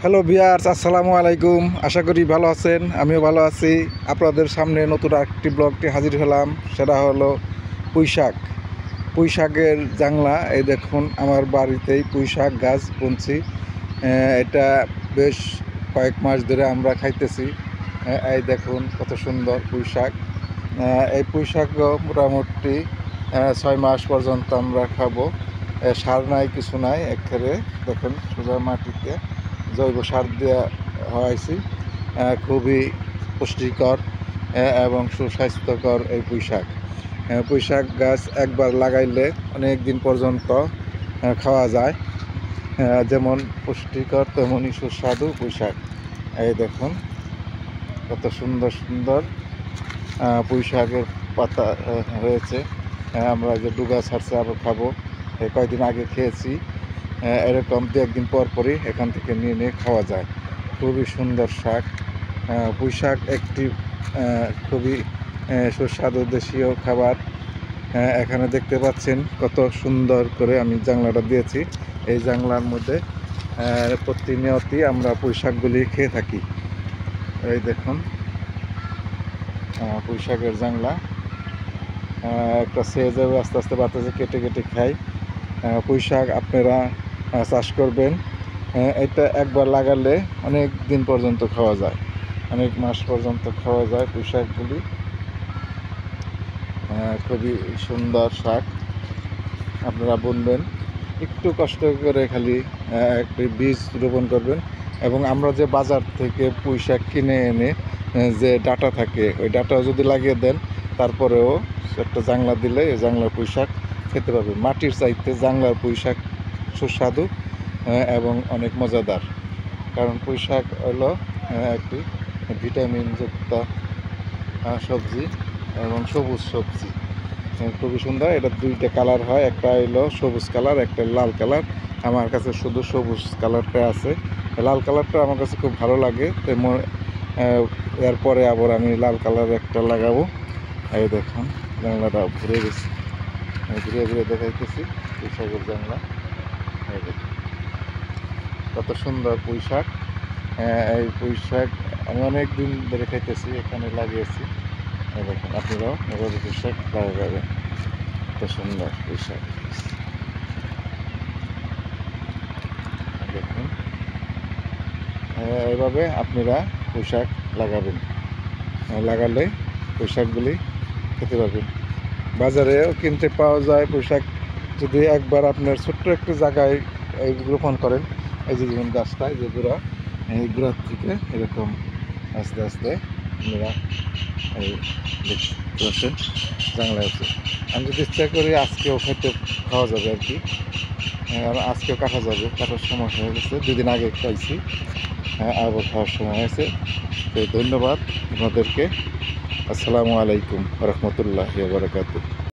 Hello viewers, আসসালামু আলাইকুম। আশা করি ভালো আছেন, আমিও ভালো আছি। আপনাদের সামনে নতুন একটি ব্লগটি হাজির হলাম। সেটা হলো পুঁইশাক। পুঁইশাকের জাংলা। এই দেখুন, আমার বাড়িতেই পুঁইশাক গাছ বুনছি। এটা বেশ কয়েক মাস ধরে আমরা খাইতেছি। এই দেখুন কত সুন্দর পুঁইশাক। এই পুঁইশাক মোটামুটি 6 মাস পর্যন্ত আমরা খাবো। সার নাই, কিছু নাই, একেবারে দেখুন সোজা মাটিতে জৈব সার দেওয়া হয়েছি। খুবই পুষ্টিকর এবং সুস্বাস্থ্যকর এই পুঁইশাক। পুঁইশাক গাছ একবার লাগাইলে অনেক দিন পর্যন্ত খাওয়া যায়। যেমন পুষ্টিকর তেমনই সুস্বাদু পুঁইশাক। এই দেখুন কত সুন্দর সুন্দর পুঁইশাকের পাতা হয়েছে। আমরা যে ডুগা ছাড়ছে আবার খাবো, কয়েকদিন আগে খেয়েছি। এরকম দু একদিন পর পরই এখান থেকে নিয়ে নিয়ে খাওয়া যায়। খুবই সুন্দর শাক। পুঁইশাক একটি খুবই সুস্বাদু দেশীয় খাবার। এখানে দেখতে পাচ্ছেন কত সুন্দর করে আমি জানলাটা দিয়েছি। এই জানলার মধ্যে প্রতিনিয়তই আমরা পুঁইশাকগুলি খেয়ে থাকি। এই দেখুন পুঁইশাকের জানলা একটা সেয়ে যাবে, আস্তে আস্তে বাতাসে কেটে কেটে খাই। পুঁইশাক আপনারা চাষ করবেন। এটা একবার লাগালে অনেক দিন পর্যন্ত খাওয়া যায়, অনেক মাস পর্যন্ত খাওয়া যায় পুঁইশাকগুলি। খুবই সুন্দর শাক, আপনারা বুনবেন। একটু কষ্ট করে খালি একটি বীজ রোপণ করবেন। এবং আমরা যে বাজার থেকে পুঁইশাক কিনে এনে যে ডাঁটা থাকে, ওই ডাঁটা যদি লাগিয়ে দেন, তারপরেও একটা জাংলা দিলে এই জাংলার পুঁইশাক খেতে পারবে। মাটির চাইতে জাংলার পুঁইশাক সুস্বাদু এবং অনেক মজাদার। কারণ পুঁইশাক হলো একটি ভিটামিনযুক্ত সবজি এবং সবুজ সবজি। খুবই সুন্দর। এটা দুইটা কালার হয়, একটা হলো সবুজ কালার, একটা লাল কালার। আমার কাছে শুধু সবুজ কালারটা আছে, লাল কালারটা আমার কাছে খুব ভালো লাগে। তেমন এরপরে আবার আমি লাল কালার একটা লাগাবো। এই দেখুন জানলাটা ঘুরে গেছি, ঘুরে ঘুরে দেখাইতেছি পুঁইশাকের জানলা। এই দেখুন কত সুন্দর পুঁইশাক। এই পুঁইশাক আমি অনেক দিন ধরে খাইতেছি, এখানে লাগিয়েছি। এই দেখুন আপনারাও এভাবে পুঁইশাক লাগাবেন। কত সুন্দর পুঁইশাক দেখুন। এভাবে আপনারা পুঁইশাক লাগাবেন, লাগালে পুঁইশাকগুলি খেতে পারবেন। বাজারেও কিনতে পাওয়া যায় পুঁইশাক। যদি একবার আপনার ছোট্ট একটু জায়গায় এই রোপণ করেন, এই যে যেমন গাছটা, এই যে গোড়া, এই গোড়ার থেকে এরকম আস্তে আস্তে আপনারা এই দেখতে পাচ্ছেন জানলা আছে। আমি যদি ইচ্ছা করি আজকেও খাওয়া যাবে আর কি। আজকেও কাটা যাবে, কাটার সময় হয়ে গেছে, 2 দিন আগে খাইছি, আবার খাওয়ার সময় হয়েছে। তো ধন্যবাদ আপনাদেরকে। আসসালামু আলাইকুম রহমতুল্লাহি ওয়া বারাকাতুহু।